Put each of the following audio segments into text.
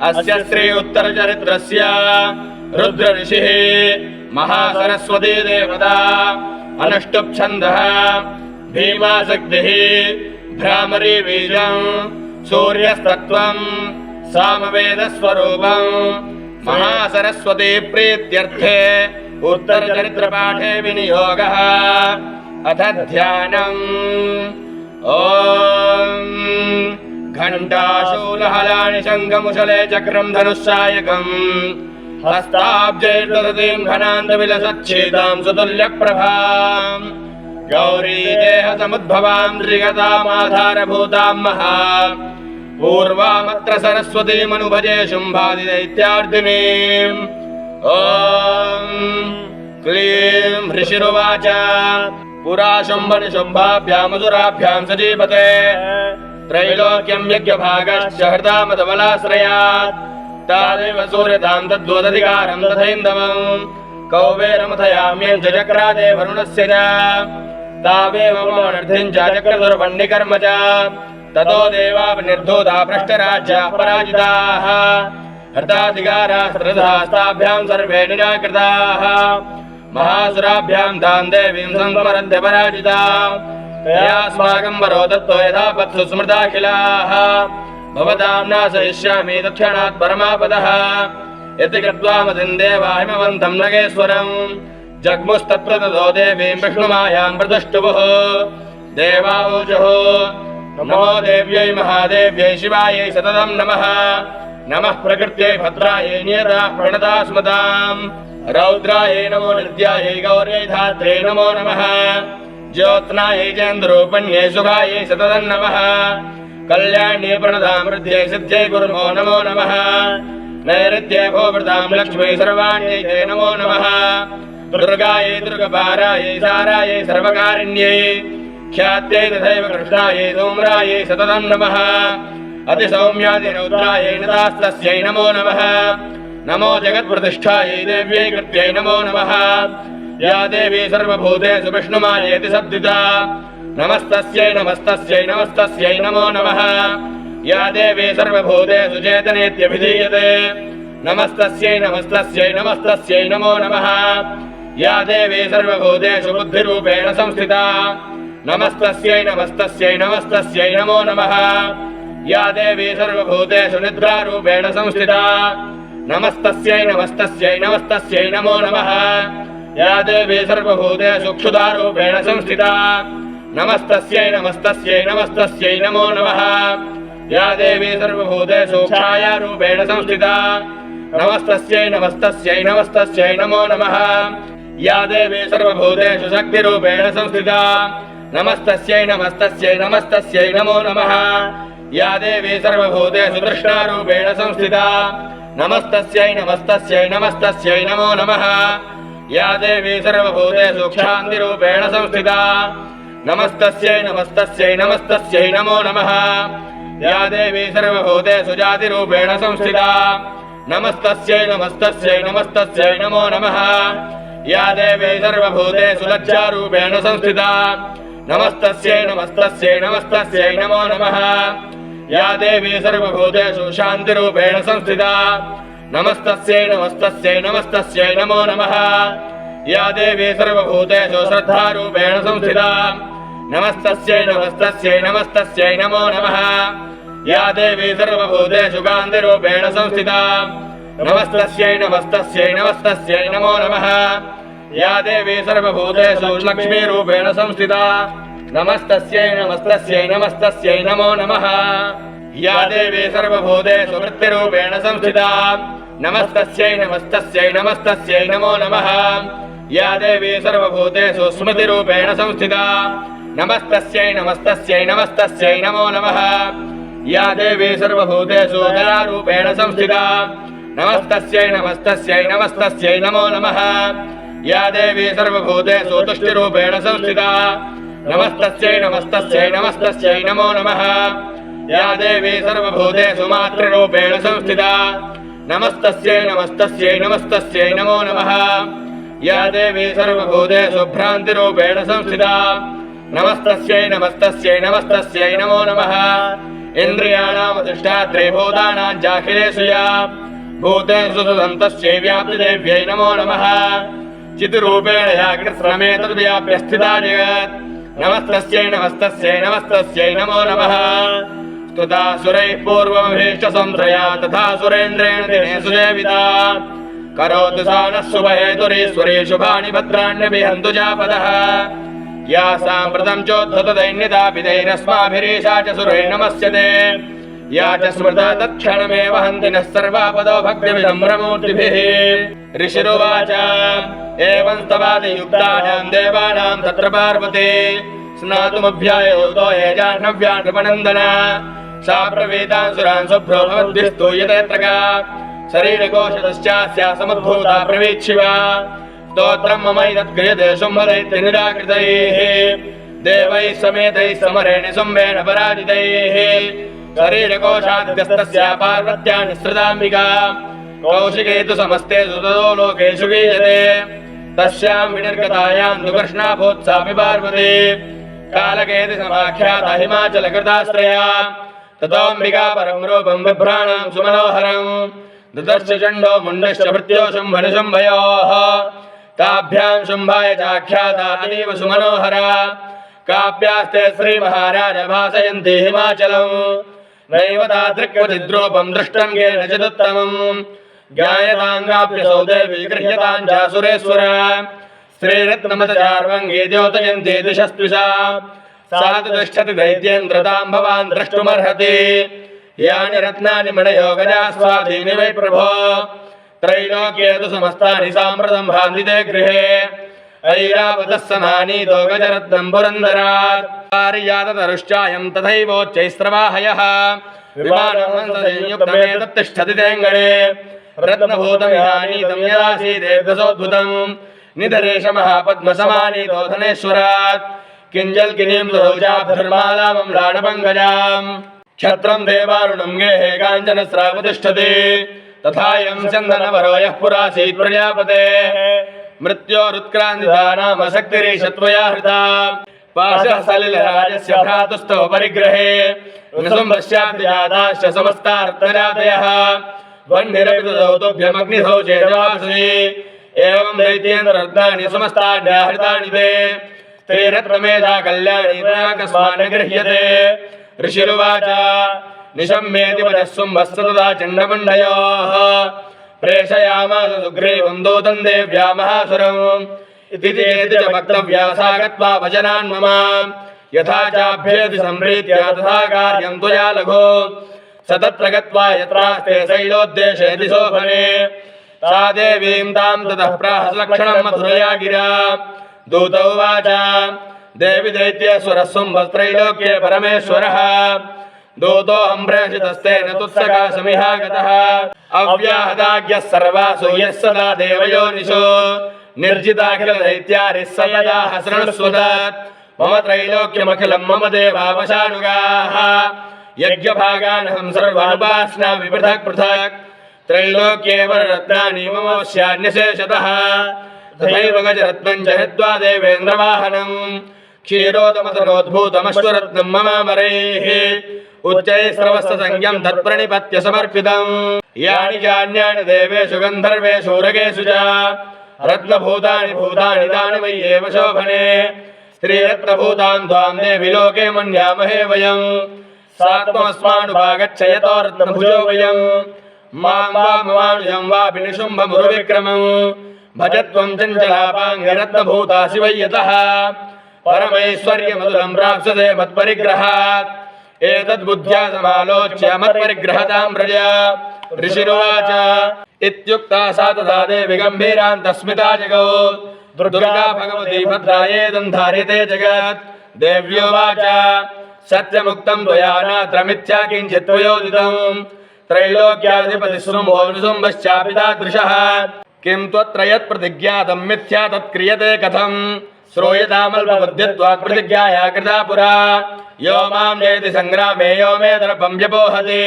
अस्य श्री उत्तरचरित्रस्य रुद्र ऋषिः महासरस्वती देवता अनुष्टुप् छन्दः भीमाशक्तिः भ्रामरी बीजं सूर्यस्तत्त्वं सामवेदस्वरूपं महासरस्वती प्रीत्यर्थे उत्तरचरित्रपाठे विनियोगः। अथ ध्यानम्। ॐ घण्टाशूलहलानि शङ्खमुशले चक्रं धनुस्सायकम् हस्ताब्जैर्दधतीं घनान्दविलसच्छीतां सुतुल्यप्रभां गौरी देहसमुद्भवां त्रिगतामाधारभूतां महा पूर्वामत्र सरस्वतीमनुभजे शुम्भादिदैत्यार्दिनीम्। ॐ क्लीं ऋषिरुवाच पुरा शुम्भनिशुम्भाभ्यामसुराभ्यां सजीवते त्रैलोक्यं यज्ञभागश्च हृदामधवलाश्रयात् तादेव सूर्यतां तद्वदधिकारं तथैन्दवं कौबेरमथयाम्यं च चक्रादे वरुणस्य च तावेव मनर्थिं च चक्रधुर्वह्निकर्म च ततो देवावनिर्धूता भ्रष्टराज्याः पराजिताः हृताधिकाराः श्रद्धास्ताभ्यां सर्वे निराकृताः महासुराभ्यां तां देवीं संस्मरन्ते पराजिताः तयास्माकं वरो दत्तो यथा पत्सु स्मृताखिलाः भवतां नाशयिष्यामि तत्क्षणात् परमापदः इति कृत्वा मतिं देवा हिमवन्तं नगेश्वरं जग्मुस्तत्र ततो देवीं विष्णुमायां प्रदुष्टुवुः देवावोचुः नमो देव्यै महादेव्यै शिवायै सततं नमः नमः प्रकृत्यै भद्रायै नियताः प्रणता स्मताम् रौद्रायै नमो नित्यायै गौर्यै धात्र्यै नमो नमः ज्योत्स्नायै चन्द्रूपण्यै शुभायै सततं नमः कल्याण्यै प्रणतां वृद्ध्यै सिद्ध्यै गुरुमो नमो नमः नैऋत्यै भोवृतां लक्ष्मी सर्वाण्यै ते नमो नमः दुर्गायै दुर्गपारायै सारायै सर्वकारिण्यै ख्यात्यै तथैव कृष्णायै धूम्रायै सततं नमः अतिसौम्यादिरौद्रायै नतास्तस्यै नमो नमः नमो जगत्प्रतिष्ठायै देव्यै कृत्यै नमो नमः या देवी सर्वभूतेषु विष्णुमायेति सद्दिता नमस्तस्यै नमस्तस्यै नमस्तस्यै नमो नमः या देवी सर्वभूतेषु चेतनेत्यभिधीयते नमस्तस्यै नमस्तस्यै नमस्तस्यै नमो नमः या देवी सर्वभूतेषु बुद्धिरूपेण संस्थिता नमस्तस्यै नमस्तस्यै नमस्तस्यै नमो नमः या देवी सर्वभूतेषु निद्रारूपेण संस्थिता नमस्तस्यै नमस्तस्यै नमस्तस्यै नमो नमः या देवी सर्वभूतेषु क्षुधारूपेण संस्थिता नमस्तस्यै नमस्तस्यै नमस्तस्यै नमो नमः या देवी सर्वभूतेषु छायारूपेण संस्थिता नमस्तस्यै नमस्तस्यै नमस्तस्यै नमो नमः या देवी सर्वभूतेषु शक्तिरूपेण संस्थिता नमस्तस्यै नमस्तस्यै नमस्तस्यै नमो नमः या देवी सर्वभूतेषु तृष्णारूपेण संस्थिता नमस्तस्यै नमस्तस्यै नमस्तस्यै नमो नमः या देवी सर्वभूतेषु क्षान्तिरूपेण संस्थिता नमस्तस्यै नमस्तस्यै नमस्तस्यै नमो नमः या देवी सर्वभूतेषु जातिरूपेण संस्थिता नमस्तस्यै नमस्तस्यै नमस्तस्यै नमो नमः या देवी सर्वभूतेषु लज्जारूपेण संस्थिता नमस्तस्यै नमस्तस्यै नमस्तस्यै नमो नमः या देवी सर्वभूतेषु शान्तिरूपेण संस्थिता नमस्तस्यै नमस्तस्यै नमस्तस्यै नमो नमः या देवी सर्वभूतेषु श्रद्धारूपेण संस्थिता नमस्तस्यै नमस्तस्यै नमस्तस्यै नमो नमः या देवी सर्वभूतेषु कान्तिरूपेण संस्थिता नमस्तस्यै नमस्तस्यै नमस्तस्यै नमो नमः या देवी सर्वभूतेषु लक्ष्मीरूपेण संस्थिता नमस्तस्यै नमस्तस्यै नमस्तस्यै नमो नमः या देवी सर्वभूतेषु वृत्तिरूपेण संस्थिता नमस्तस्यै नमस्तस्यै नमस्तस्यै नमो नमः या देवी सर्वभूतेषु स्मृतिरूपेण संस्थिता नमस्तस्यै नमस्तस्यै नमस्तस्यै नमो नमः या देवी सर्वभूतेषु दयारूपेण संस्थिता नमस्तस्यै नमस्तस्यै नमस्तस्यै नमो नमः या देवी सर्वभूतेषु तुष्टिरूपेण संस्थिता नमस्तस्यै नमस्तस्यै नमस्तस्यै नमो नमः या देवी सर्वभूतेषु मातृरूपेण संस्थिता नमस्तस्यै नमस्तस्यै नमस्तस्यै नमो नमः या देवी सर्वभूतेषु भ्रान्तिरूपेण संस्थिता नमस्तस्यै नमस्तस्यै नमस्तस्यै नमो नमः इन्द्रियाणामधिष्ठात्रे भूतानां चाखिलेषु या भूतेषु सुतन्तस्यै व्याप्तिदेव्यै नमो नमः चितिरूपेण या कृत्स्नमे तद्व्याप्य स्थिता जगत् नमस्तस्यै नमस्तस्यै नमस्तस्यै नमो नमः स्तुता सुरैः पूर्वमभीष्टसंश्रया तथा सुरेन्द्रेण दिने सुदेविता करोतु सा नः शुभहेतुरीश्वरी शुभानि भद्राण्यभिहन्तु जापदः या साम्प्रतं चोद्धतदैन्यदापितैरस्माभिरीशा च सुरै नमस्यते या च स्मृता तत्क्षणमेव हन्ति नः सर्वापदो भक्तिविनम्रमूर्तिभिः ऋषिरुवाच एवं स्तवादियुक्तानां देवानां तत्र पार्वती स्नातुमभ्यायोतो ये जाह्नव्यानृपनन्दन सा प्रवीतान् सुरान् शुभ्रो भवद्भिस्तूयते त्रका शरीरकोशतश्चास्या समुद्भूता प्रवीक्षिवा स्तोत्रं ममैतत्क्रियते शुम्भदैत्यनिराकृतैः देवैः समेतैः समरेण शुम्भेन पराजितैः शरीरकोशाद्यस्तस्या पार्वत्या निःसृताम्बिका कौशिके तु समस्ते सुततो लोकेषु गीयते तस्यां विनिर्गतायां तु कृष्णाभूत्सापि पार्वती कालकेति समाख्याता हिमाचलकृताश्रया ततोऽम्बिका परं रूपं बिभ्राणां सुमनोहरम् ददर्श चण्डो मुण्डश्च भृत्यो शुम्भनिशुम्भयोः ताभ्यां शुम्भाय चाख्याता अतीव सुमनोहरा काप्यास्ते श्रीमहाराज भासयन्ति हिमाचलम् नैव तादृक्वचिद्रूपं दृष्टं केनचिदुत्तमम् ज्ञायताङ्गाप्यसौ देवी गृह्यतां चासुरेश्वर श्रीरत्नमतचार्वङ्गी द्योतयन्ति दिशस्त्विषा सा तु तिष्ठति दैत्येन्द्रतां भवान् द्रष्टुमर्हति यानि रत्नानि मणयो गजास्वाधीनि वै प्रभो त्रैलोक्ये तु समस्तानि साम्प्रतं भान्ति ते गृहे ऐरावतः समानीतो गजरत्नं पुरन्दरात् पारिजाततरुश्चायं तथैवोच्चैस्रवाहयः विमानं हंससंयुक्तमेतत्तिष्ठति तेऽङ्गणे रत्नभूतमिहानीतं यदासीदेतसोद्भुतं निधरेशमहापद्मसमानीतो धनेश्वरात् किञ्जल्किनीं सरोजाभ्युर्मालामं लाडपङ्कजाम् क्षत्रं देवारुणं गेहे काञ्चनस्रावतिष्ठति तथायं चन्दनवरो यः पुरासीत् प्रजापतेः मृत्योरुत्क्रान्तिता नाम शक्तिरीशत्वया हृता पाशः सलिलराजस्य भ्रातुस्तव परिग्रहे निसुम्भस्याद्रिजाताश्च समस्ता रत्नजातयः वह्निरपि तुभ्यमग्निधौ चेजवासि एवं दैत्येन्द्ररत्नानि समस्ताड्याहृतानि ते स्त्रीरत्नमेधा कल्याणी कस्मान् गृह्यते ऋषिरुवाच निशम्येति वचः शुम्भस्य तदा चण्डमुण्डयोः प्रेषयामास सुग्रीवं दूतं देव्या महासुरम् इति चेति च वक्तव्या सा गत्वा वचनान् मम यथा चाभ्येति सम्प्रीत्या तथा कार्यं त्वया लघु स तत्र गत्वा यत्रास्ते शैलोद्देशेति शोभने सा देवीं तां ततः प्राह लक्षणं मधुरया गिरा दूत उवाच देवी दैत्येश्वरः शुम्भस्त्रैलोक्ये परमेश्वरः दूतोऽहं प्रेषितस्तेन तुत्सकाशमिहागतः अव्याहताज्ञः सर्वासु यः सदा देवयोनिषु निर्जिताखिलदैत्यारिः स यदाह शृणुष्वदत् मम त्रैलोक्यमखिलं मम देवावशानुगाः यज्ञभागानहं सर्वानुपास्नामि पृथक् पृथक् त्रैलोक्ये वररत्नानि मम स्यान्यशेषतः तथैव गजरत्नं च हित्वा देवेन्द्रवाहनम् क्षीरोदमतरोद्भूतमश्वरत्नं ममामरैः उच्चैस्रवस्तसंज्ञं तत्प्रणिपत्य समर्पितम् यानि चान्यानि देवेषु गन्धर्वेषु उरगेषु च रत्नभूतानि भूतानि तानि मय्येव शोभने स्त्रीरत्नभूतां त्वां देवि लोके मन्यामहे वयम् सा त्वमस्मानुपागच्छ यतो रत्नभुजो वयम् मां वा ममानुजं वापि निशुम्भमुरुविक्रमम् भजत्वं चञ्चलापाङ्गिरत्नभूतासि वै यतः परमैश्वर्यमधुरं प्राप्स्यते मत्परिग्रहात् एतद्बुद्ध्या समालोच्य मत्परिग्रहतां प्रजा ऋषिरुवाच इत्युक्ता सा तदा देवी गम्भीरान्तस्मिता जगौ दुर्गा भगवती भद्रायेदं धार्यते जगत् देव्योवाच सत्यमुक्तं त्वया नात्र मिथ्या किञ्चित् त्वयोदितं त्रैलोक्याधिपतिः शुम्भो निशुम्भश्चापि तादृशः किं त्वत्र यत्प्रतिज्ञातं मिथ्या तत्क्रियते कथम् श्रूयतामल्पबुद्धित्वात् प्रतिज्ञाया कृता पुरा यो मां जयति संग्रामे यो मे दर्पं व्यपोहति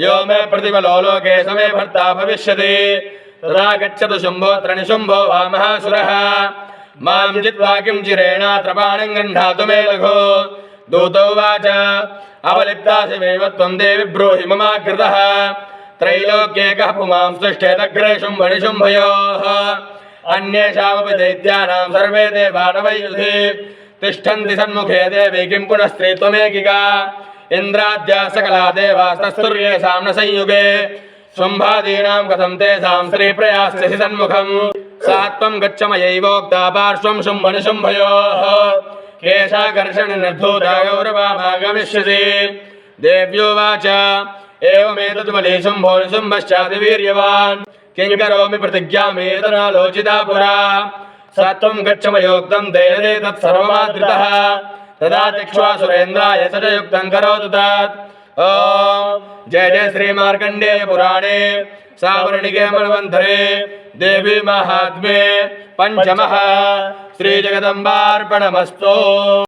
यो मे प्रतिबलो लोके स मे भर्ता भविष्यति तदा गच्छतु शुम्भोऽत्र निशुम्भो वा महासुरः मां जित्वा किं चिरेणात्र बाणं गह्णातु मे लघु दूतो उवाच अवलिप्तासिमेव त्वं देवि ब्रूहि ममाकृतः त्रैलोक्येकः पुमां सृष्टेदग्रे शुम्भनिशुम्भयोः अन्येषामपि दैत्यानां सर्वे देवानवयुधि तिष्ठन्ति सन्मुखे देवी किं पुनः स्त्री त्वमेकिका इन्द्राद्या सकला देवास्तस्तुर्येषां न संयुगे शुम्भादीनां कथं तेषां स्त्रीप्रयास्यसि सन्मुखम् सा त्वं गच्छ मयैवोक्ता पार्श्वं शुम्भनिशुम्भयोः केशाकर्षणनिर्धूता गौरवामागमिष्यसि देव्योवाच एवमेतद्बली शुम्भो निशुम्भश्चातिवीर्यवान् किं करोमि प्रतिज्ञामेतनालोचिता पुरा स त्वं गच्छ मयोक्तं तेन तत्सर्वमादृतः तदा चक्ष्वा सुरेन्द्राय स च युक्तं करोतु तत् ॐ जय जय श्रीमार्कण्डेय पुराणे सावर्णिके मन्वन्तरे देवी माहात्म्ये पञ्चमः श्रीजगदम्बार्पणमस्तु।